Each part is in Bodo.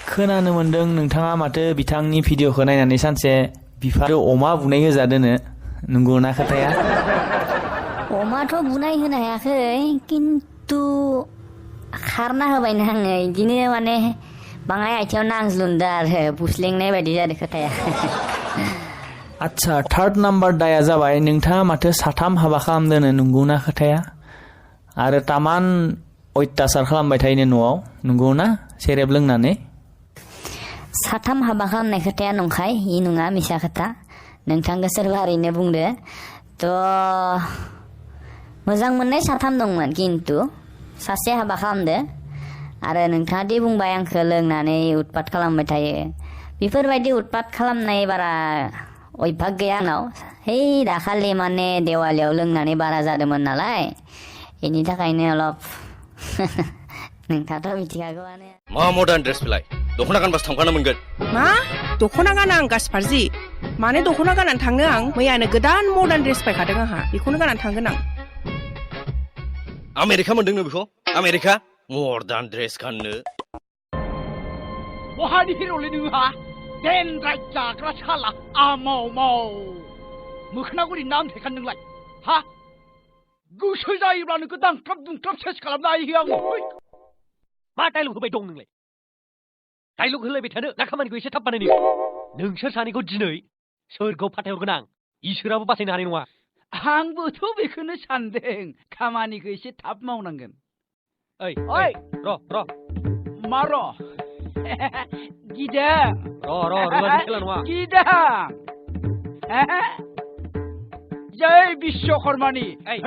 खोनानो मोनदों नोंथाङा माथो बिथांनि भिडिअखौ नायनानै सानसे बिफाजों अमा बुनाय होजादोनो नंगौना खोथाया? अमाथ' बुनाय होनो हायाखै किन्तु खारना होबायनो आङो इदिनो माने बाङाय आथियाव नांज्लुनदो आरो बुस्लेंनाय बायदि जादों खोथाया। आच्छा थार्ड नाम्बार दाया जाबाय नोंथाङा माथो साथाम हाबा खालामदोनो नंगौना खोथाया? आरो तामान अयथासार खालामबाय थायोनो न'आव नंगौना सेरेब लोंनानै? साथाम हाबा खालामनाय खोथाया नंखाय इ नङा मिसा खोथा नोंथांखौ सोरबा ओरैनो बुंदो थ' मोजां मोननाय साथाम दंमोन किन्तु सासे हाबा खालामदो आरो नोंथाङा दि बुंबाय आंखौ लोंनानै उत्पात खालामबाय थायो बेफोरबायदि उत्पात खालामनाय बारा अयभाग गैया आंनाव है दाखालि माने देवालियाव लोंनानै बारा जादोंमोन नालाय बेनि थाखायनो अलप नोंथाङाथ' मिथिखागौआनो मा मडार्न ड्रेस बेलाय दख'ना गानबासो थांफानो मोनगोन मा दख'ना गाना आं गासपारजि माने दख'ना गाननानै थांनो आं मैयानो गोदान मडार्न ड्रेस बायखादों आंहा बेखौनो गाननानै थांगोन आं आमेरिका मोनदोंनो बेखौ आमेरिका मडार्न ड्रेस गाननो बहानि हिर'लै नोंहा देनद्राय जाग्रा साला आमाव माव मोखोनागुरि नाम थेखान नोंलाय हा गोसो जायोब्ला नोंखौ दांख्लाब दुंख्लाब सेस खालामनो हायो आङो मा डायलग होबाय दं नोंलाय डायलग होलायबाय थानो ना खामानिखौ एसे थाब बानायनो नोंसोर सानैखौ दिनै सोरगोआव फाथायहरगोन आं इसोराबो बासायनो हानाय नङा आंबोथ' बेखौनो सानदों खामानिखौ एसे थाब मावनांगोन ओइ ओइ र मा र गिदा र खेला नङा गिदा जय बिश्वकर्मानि ओइ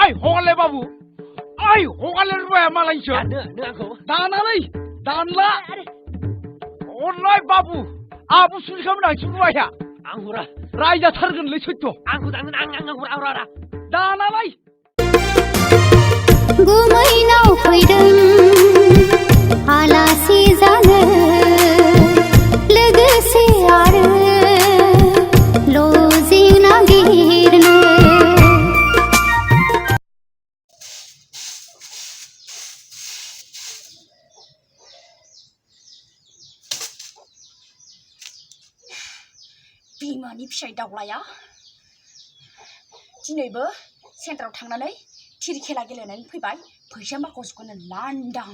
ओइ हगाले बाबु ओइ हगाले रुवाया मालायसो दानालै दानला अनलाय बाबु आबु सुलिखामोन आंसो रुवाया आं हरा रायजाथारगोनलै सैथ' आंखौ दानो आं हरा दानालाय गुमैनाव फैदों आलासि जानो लोगोसे आरो लजिं नागिरनो बिमानि फिसाय दावलाया दिनैबो सेन्टाराव थांनानै थिरि खेला गेलेनानै फैबाय फैसा माखासेखौनो लांदां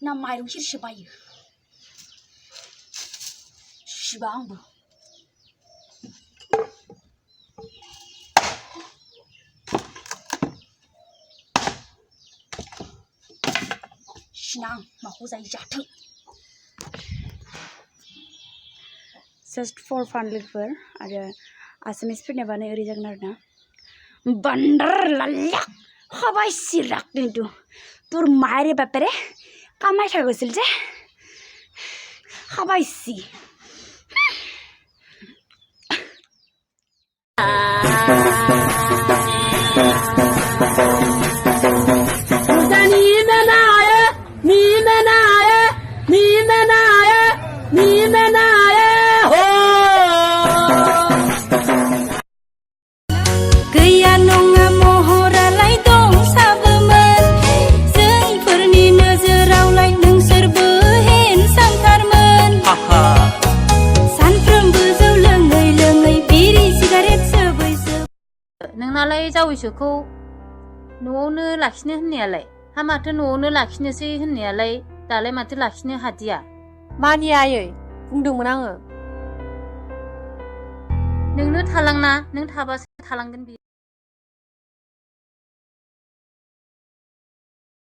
ना माइरं सेरसे बायो सिबा आंबो सिना माखौ जायो जाथों जस्ट फर फान लोगोफोर आरो आसामिसफोरनियाबानो ओरै जागोन आरोना बंदर लाल्या हबाय सिराक दिनटु তোর মায়ের ব্যাপারে কামাই খাই গৈছিল যে খাবাইছি गैया नङा महरालाय दं साबोमोन जोंफोरनि नोजोरावलाय नोंसोरबो हेन्डसामथारमोन सानफ्रोमबो जौ लोङै लोङै बिरि सिगारेट सोबै नोंनालाय जावैसोखौ न'आवनो लाखिनो होननायालाय हा माथो न'आवनो लाखिनोसै होननायालाय दालाय माथो लाखिनो हादिया मानियायै बुंदोंमोन आङो नोंनो थालांना नों थाबासो थालांगोन बियो